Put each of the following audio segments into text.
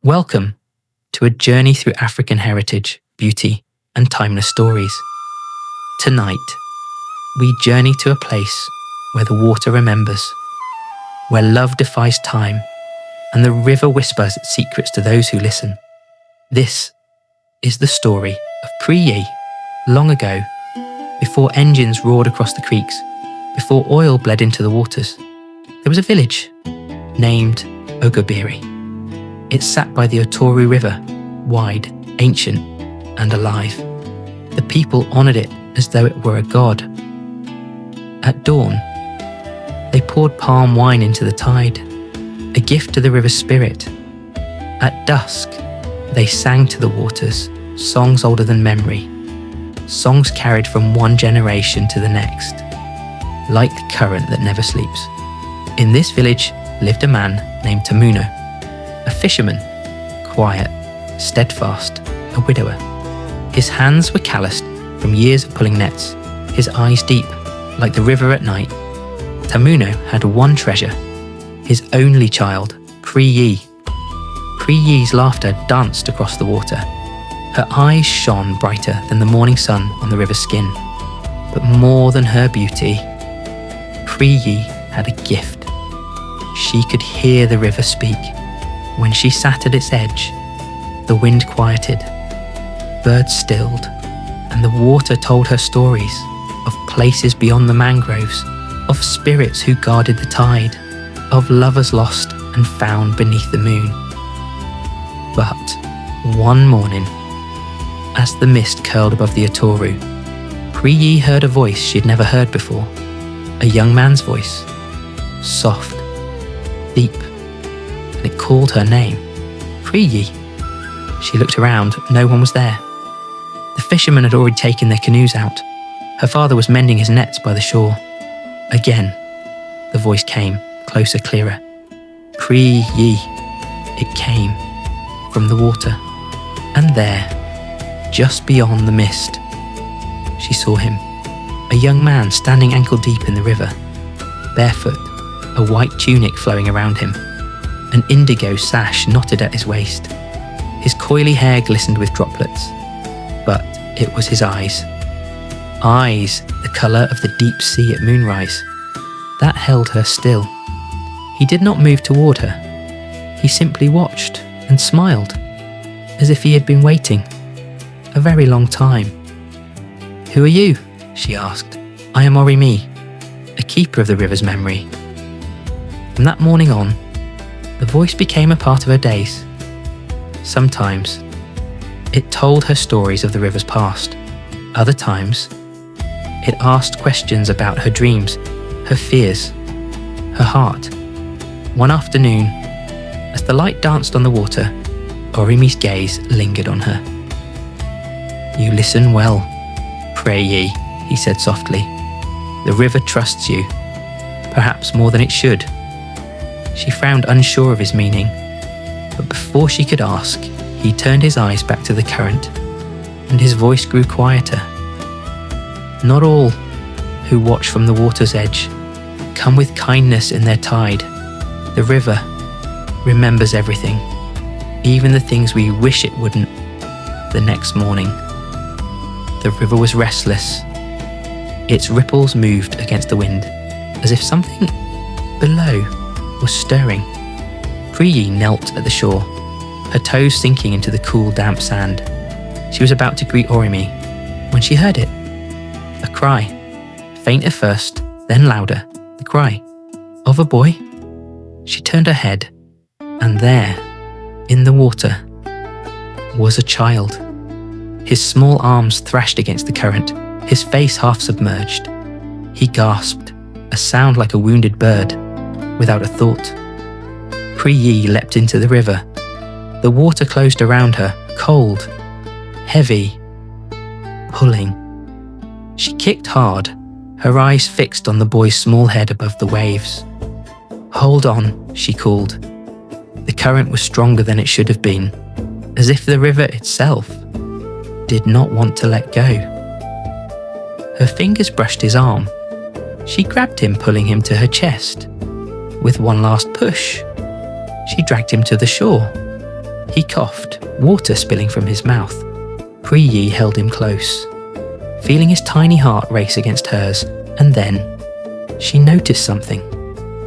Welcome to a journey through African heritage, beauty, and timeless stories. Tonight, we journey to a place where the water remembers, where love defies time, and the river whispers its secrets to those who listen. This is the story of Priyi, long ago, before engines roared across the creeks, before oil bled into the waters. There was a village named Ogobiri. It sat by the Otoru River, wide, ancient, and alive. The people honoured it as though it were a god. At dawn, they poured palm wine into the tide, a gift to the river's spirit. At dusk, they sang to the waters songs older than memory, songs carried from one generation to the next, like the current that never sleeps. In this village lived a man named Tamuno, a fisherman, quiet, steadfast, a widower. His hands were calloused from years of pulling nets, his eyes deep, like the river at night. Tamuno had one treasure, his only child, Priyi. Priyi's laughter danced across the water. Her eyes shone brighter than the morning sun on the river's skin. But more than her beauty, Priyi had a gift. She could hear the river speak. When she sat at its edge, the wind quieted, birds stilled, and the water told her stories of places beyond the mangroves, of spirits who guarded the tide, of lovers lost and found beneath the moon. But one morning, as the mist curled above the Otoru, Priyi heard a voice she'd never heard before, a young man's voice, soft, deep, and it called her name, Priyi. She looked around, no one was there. The fishermen had already taken their canoes out. Her father was mending his nets by the shore. Again, the voice came, closer, clearer. Priyi. It came from the water. And there, just beyond the mist, she saw him, a young man standing ankle deep in the river, barefoot, a white tunic flowing around him, an indigo sash knotted at his waist. His coily hair glistened with droplets, but it was his eyes. Eyes the colour of the deep sea at moonrise. That held her still. He did not move toward her. He simply watched and smiled, as if he had been waiting a very long time. "Who are you?" she asked. "I am Orimi, a keeper of the river's memory." From that morning on, the voice became a part of her days. Sometimes, it told her stories of the river's past. Other times, it asked questions about her dreams, her fears, her heart. One afternoon, as the light danced on the water, Orimi's gaze lingered on her. "You listen well, Priyi," he said softly. "The river trusts you, perhaps more than it should." She frowned, unsure of his meaning, but before she could ask, he turned his eyes back to the current, and his voice grew quieter. "Not all who watch from the water's edge come with kindness in their tide. The river remembers everything, even the things we wish it wouldn't." The next morning, the river was restless. Its ripples moved against the wind, as if something below was stirring. Priyi knelt at the shore, her toes sinking into the cool, damp sand. She was about to greet Orimi when she heard it. A cry, faint at first, then louder, the cry of a boy. She turned her head, and there, in the water, was a child. His small arms thrashed against the current, his face half submerged. He gasped, a sound like a wounded bird, without a thought. Priyi leapt into the river. The water closed around her, cold, heavy, pulling. She kicked hard, her eyes fixed on the boy's small head above the waves. "Hold on," she called. The current was stronger than it should have been, as if the river itself did not want to let go. Her fingers brushed his arm. She grabbed him, pulling him to her chest. With one last push, she dragged him to the shore. He coughed, water spilling from his mouth. Pri-yi held him close, feeling his tiny heart race against hers, and then she noticed something.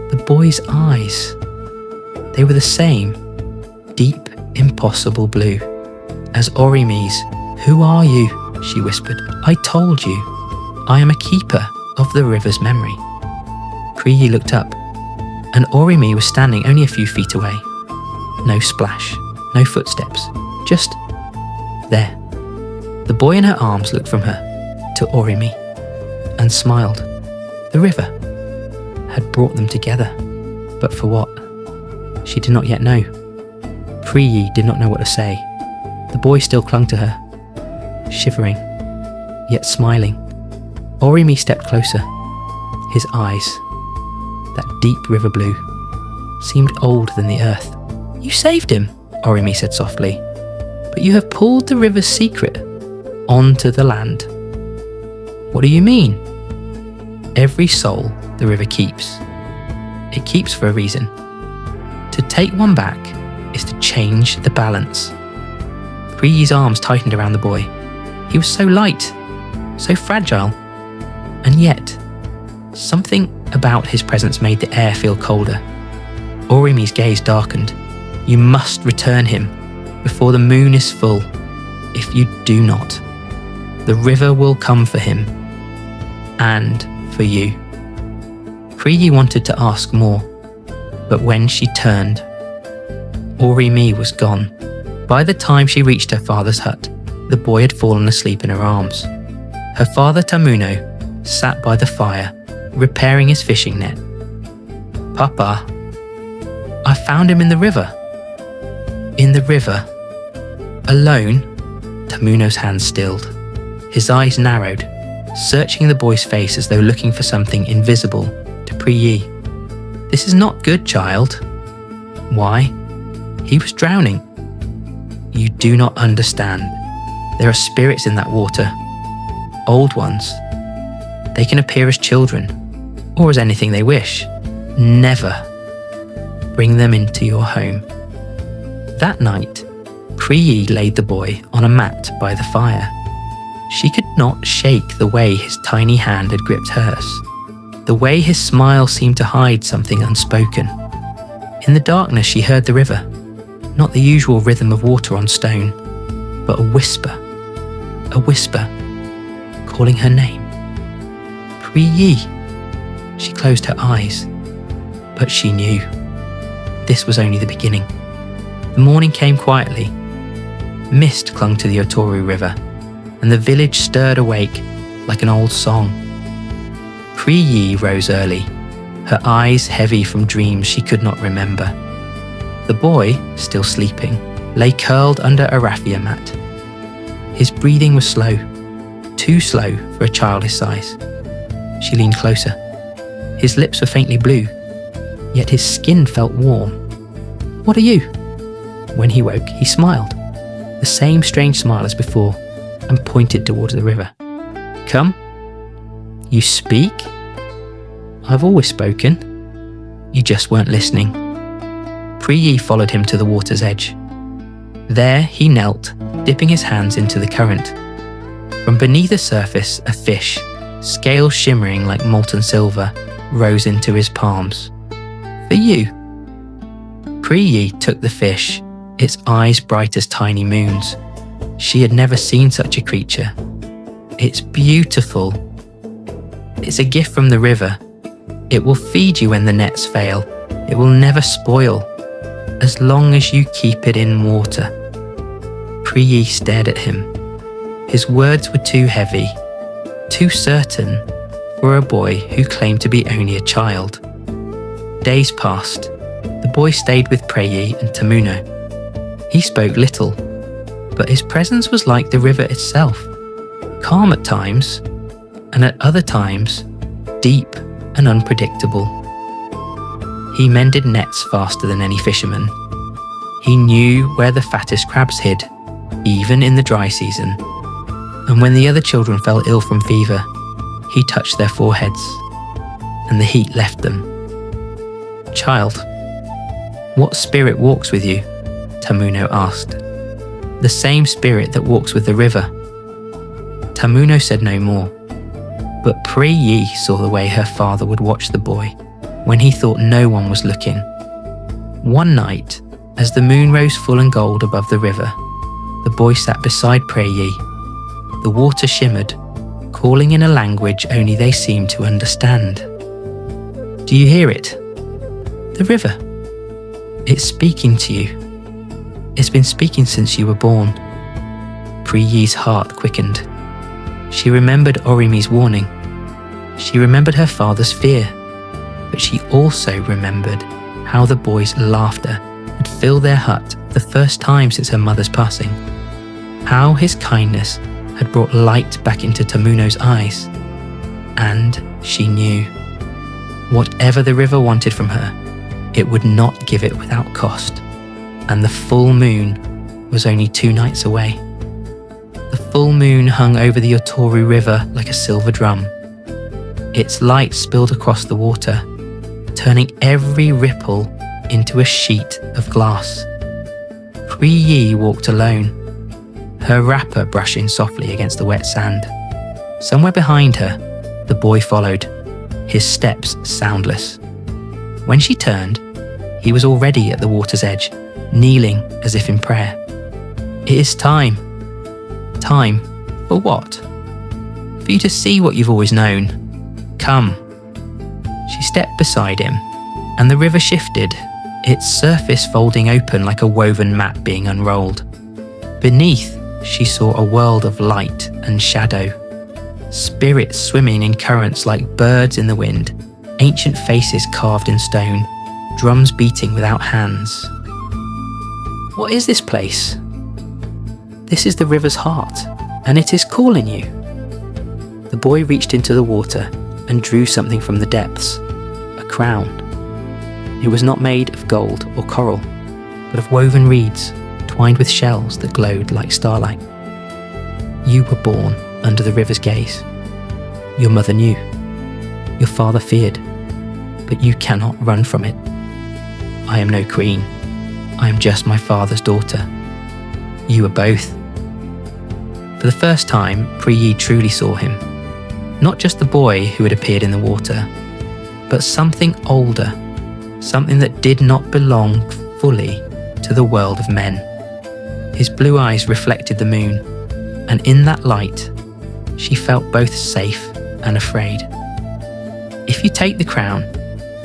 The boy's eyes. They were the same, deep, impossible blue as Orimi's. "Who are you?" she whispered. "I told you. I am a keeper of the river's memory." Pri-yi looked up, and Orimi was standing only a few feet away. No splash, no footsteps, just there. The boy in her arms looked from her to Orimi and smiled. The river had brought them together, but for what? She did not yet know. Pri-yi did not know what to say. The boy still clung to her, shivering, yet smiling. Orimi stepped closer. His eyes, that deep river blue, seemed older than the earth. "You saved him," Orimi said softly, "but you have pulled the river's secret onto the land." "What do you mean?" "Every soul the river keeps, it keeps for a reason. To take one back is to change the balance." Pri-yi's arms tightened around the boy. He was so light, so fragile, and yet something about his presence made the air feel colder. Orimi's gaze darkened. "You must return him before the moon is full. If you do not, the river will come for him, and for you." Pri-yi wanted to ask more, but when she turned, Orimi was gone. By the time she reached her father's hut, the boy had fallen asleep in her arms. Her father Tamuno sat by the fire, repairing his fishing net. "Papa, I found him in the river." "In the river? Alone?" Tamuno's hands stilled. His eyes narrowed, searching the boy's face as though looking for something invisible to Pri-yi. "This is not good, child." "Why?" "He was drowning." "You do not understand. There are spirits in that water. Old ones. They can appear as children, or as anything they wish. Never bring them into your home." That night, Pri-yi laid the boy on a mat by the fire. She could not shake the way his tiny hand had gripped hers, the way his smile seemed to hide something unspoken. In the darkness she heard the river, not the usual rhythm of water on stone, but a whisper, calling her name. "Pri-yi." She closed her eyes, but she knew. This was only the beginning. The morning came quietly. Mist clung to the Otoru River, and the village stirred awake like an old song. Pri-yi rose early, her eyes heavy from dreams she could not remember. The boy, still sleeping, lay curled under a raffia mat. His breathing was slow, too slow for a child his size. She leaned closer. His lips were faintly blue, yet his skin felt warm. "What are you?" When he woke, he smiled, the same strange smile as before, and pointed towards the river. "Come." "You speak?" "I've always spoken. You just weren't listening." Pri-yi followed him to the water's edge. There he knelt, dipping his hands into the current. From beneath the surface, a fish, scales shimmering like molten silver, rose into his palms. "For you." Pri-yi took the fish, its eyes bright as tiny moons. She had never seen such a creature. "It's beautiful. It's a gift from the river. It will feed you when the nets fail. It will never spoil, as long as you keep it in water." Pri-yi stared at him. His words were too heavy, too certain for a boy who claimed to be only a child. Days passed. The boy stayed with Pri-yi and Tamuno. He spoke little, but his presence was like the river itself, calm at times, and at other times, deep and unpredictable. He mended nets faster than any fisherman. He knew where the fattest crabs hid, even in the dry season. And when the other children fell ill from fever, he touched their foreheads, and the heat left them. "Child, what spirit walks with you?" Tamuno asked. The same spirit that walks with the river. Tamuno said no more, but Pri-yi saw the way her father would watch the boy when he thought no one was looking. One night, as the moon rose full and gold above the river, the boy sat beside Pri-yi. The water shimmered, calling in a language only they seemed to understand. Do you hear it? The river. It's speaking to you. It's been speaking since you were born. Pri-yi's heart quickened. She remembered Orimi's warning. She remembered her father's fear, but she also remembered how the boy's laughter had filled their hut the first time since her mother's passing. How his kindness had brought light back into Tamuno's eyes. And she knew. Whatever the river wanted from her, it would not give it without cost. And the full moon was only 2 nights away. The full moon hung over the Otoru River like a silver drum. Its light spilled across the water, turning every ripple into a sheet of glass. Pri-yi walked alone, her wrapper brushing softly against the wet sand. Somewhere behind her, the boy followed, his steps soundless. When she turned, he was already at the water's edge, kneeling as if in prayer. It is time. Time for what? For you to see what you've always known. Come. She stepped beside him, and the river shifted, its surface folding open like a woven map being unrolled. Beneath, she saw a world of light and shadow, spirits swimming in currents like birds in the wind, ancient faces carved in stone, drums beating without hands. What is this place? This is the river's heart, and it is calling you. The boy reached into the water and drew something from the depths, a crown. It was not made of gold or coral, but of woven reeds twined with shells that glowed like starlight. You were born under the river's gaze. Your mother knew. Your father feared, but you cannot run from it. I am no queen. I am just my father's daughter. You are both. For the first time, Pri-yi truly saw him. Not just the boy who had appeared in the water, but something older, something that did not belong fully to the world of men. His blue eyes reflected the moon, and in that light, she felt both safe and afraid. If you take the crown,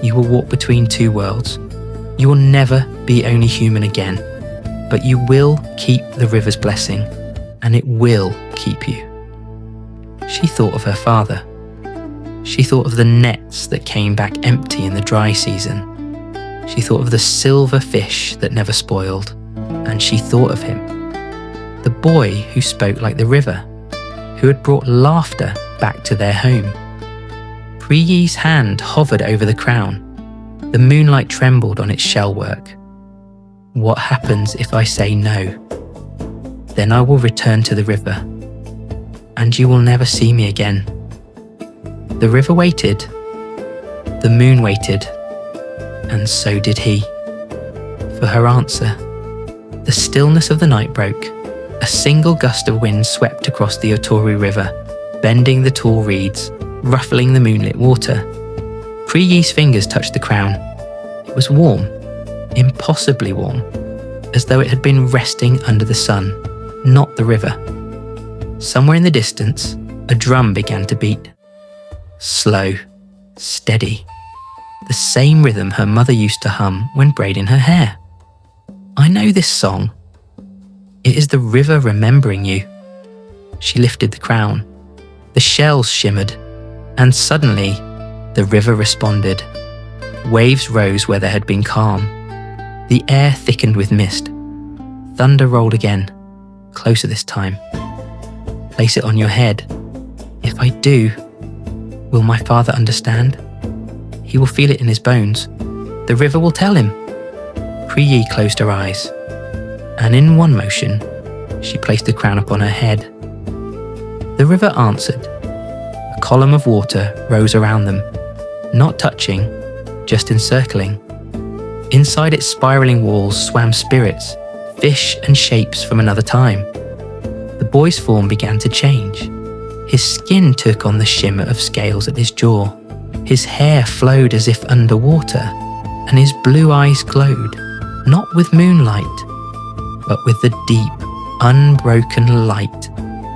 you will walk between 2 worlds. You will never be only human again, but you will keep the river's blessing, and it will keep you. She thought of her father. She thought of the nets that came back empty in the dry season. She thought of the silver fish that never spoiled, and she thought of him, the boy who spoke like the river, who had brought laughter back to their home. Pri-yi's hand hovered over the crown. The moonlight trembled on its shellwork. What happens if I say no? Then I will return to the river, and you will never see me again. The river waited, the moon waited, and so did he. For her answer, the stillness of the night broke. A single gust of wind swept across the Otoru River, bending the tall reeds, ruffling the moonlit water. Pri-yi's fingers touched the crown. It was warm, impossibly warm, as though it had been resting under the sun, not the river. Somewhere in the distance, a drum began to beat. Slow, steady, the same rhythm her mother used to hum when braiding her hair. I know this song. It is the river remembering you. She lifted the crown. The shells shimmered, and suddenly the river responded. Waves rose where there had been calm. The air thickened with mist. Thunder rolled again, closer this time. Place it on your head. If I do, will my father understand? He will feel it in his bones. The river will tell him. Pri-yi closed her eyes, and in one motion, she placed the crown upon her head. The river answered. A column of water rose around them, not touching, just encircling. Inside its spiraling walls swam spirits, fish and shapes from another time. The boy's form began to change. His skin took on the shimmer of scales at his jaw. His hair flowed as if underwater, and his blue eyes glowed, not with moonlight, but with the deep, unbroken light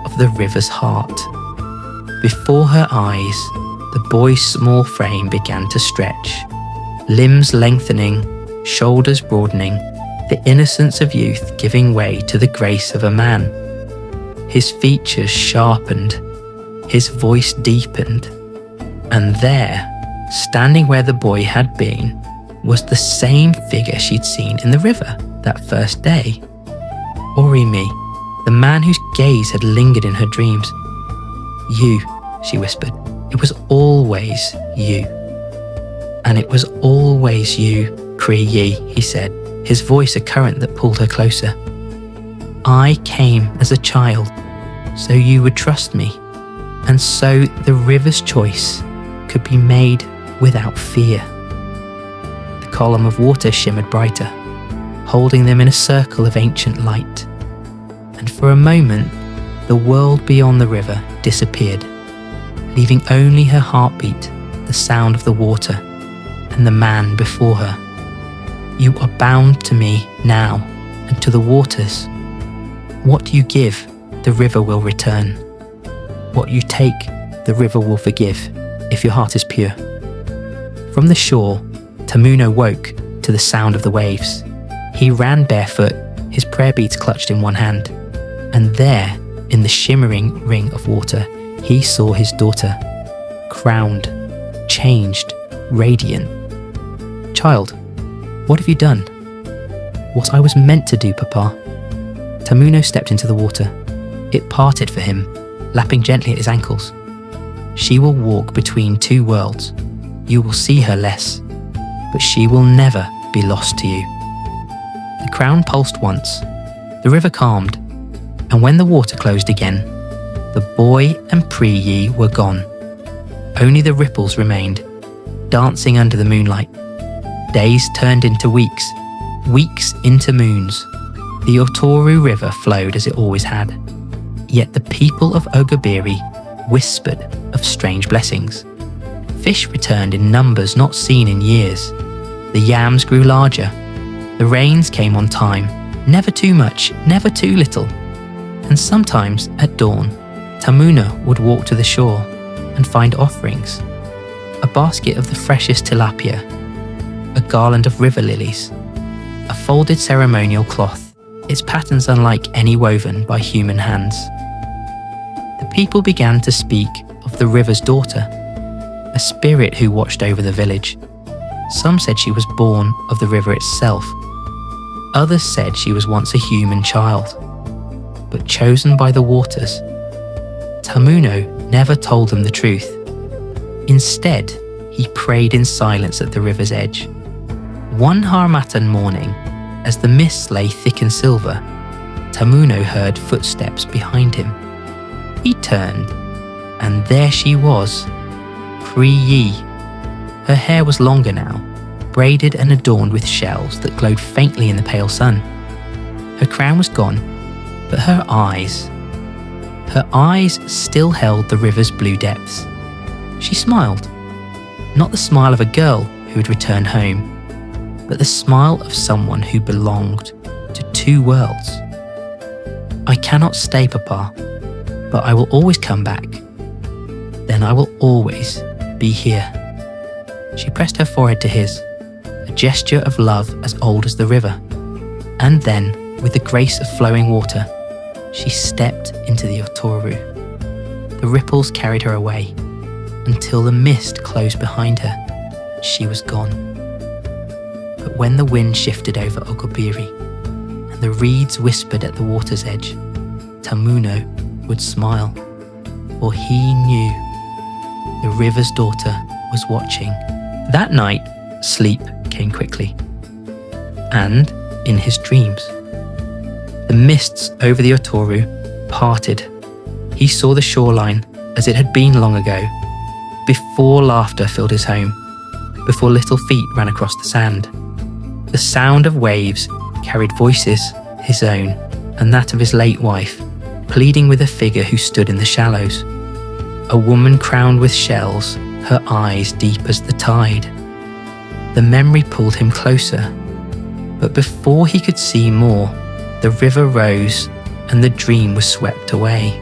of the river's heart. Before her eyes, the boy's small frame began to stretch, limbs lengthening, shoulders broadening, the innocence of youth giving way to the grace of a man. His features sharpened, his voice deepened, and there, standing where the boy had been, was the same figure she'd seen in the river that first day. Orimi, the man whose gaze had lingered in her dreams. "You," she whispered, "it was always you." "And it was always you, Pri-yi," he said, his voice a current that pulled her closer. "I came as a child, so you would trust me, and so the river's choice could be made without fear." The column of water shimmered brighter, holding them in a circle of ancient light. And for a moment, the world beyond the river disappeared, leaving only her heartbeat, the sound of the water, and the man before her. "You are bound to me now and to the waters. What you give, the river will return. What you take, the river will forgive, if your heart is pure." From the shore, Tamuno woke to the sound of the waves. He ran barefoot, his prayer beads clutched in one hand. And there, in the shimmering ring of water, he saw his daughter, crowned, changed, radiant. "Child, what have you done?" "What I was meant to do, Papa." Tamuno stepped into the water. It parted for him, lapping gently at his ankles. "She will walk between two worlds. You will see her less, but she will never be lost to you." The crown pulsed once. The river calmed, and when the water closed again, the boy and Pri-yi were gone. Only the ripples remained, dancing under the moonlight. Days turned into weeks, weeks into moons. The Otoru River flowed as it always had. Yet the people of Ogobiri whispered of strange blessings. Fish returned in numbers not seen in years. The yams grew larger. The rains came on time, never too much, never too little. And sometimes at dawn, Tamuno would walk to the shore and find offerings. A basket of the freshest tilapia, a garland of river lilies, a folded ceremonial cloth, its patterns unlike any woven by human hands. The people began to speak of the river's daughter, a spirit who watched over the village. Some said she was born of the river itself. Others said she was once a human child, but chosen by the waters. Tamuno never told them the truth. Instead, he prayed in silence at the river's edge. One Harmattan morning, as the mists lay thick and silver, Tamuno heard footsteps behind him. He turned, and there she was, Pri-yi. Her hair was longer now, braided and adorned with shells that glowed faintly in the pale sun. Her crown was gone, but her eyes still held the river's blue depths. She smiled, not the smile of a girl who had returned home, but the smile of someone who belonged to two worlds. "I cannot stay, Papa, but I will always come back. Then I will always be here." She pressed her forehead to his, a gesture of love as old as the river. And then, with the grace of flowing water, she stepped into the Otoru. The ripples carried her away, until the mist closed behind her. She was gone. But when the wind shifted over Ogobiri, and the reeds whispered at the water's edge, Tamuno would smile, for he knew the river's daughter was watching. That night, sleep came quickly, and in his dreams. The mists over the Otoru parted. He saw the shoreline as it had been long ago, before laughter filled his home, before little feet ran across the sand. The sound of waves carried voices his own and that of his late wife, pleading with a figure who stood in the shallows. A woman crowned with shells, her eyes deep as the tide. The memory pulled him closer, but before he could see more, the river rose and the dream was swept away.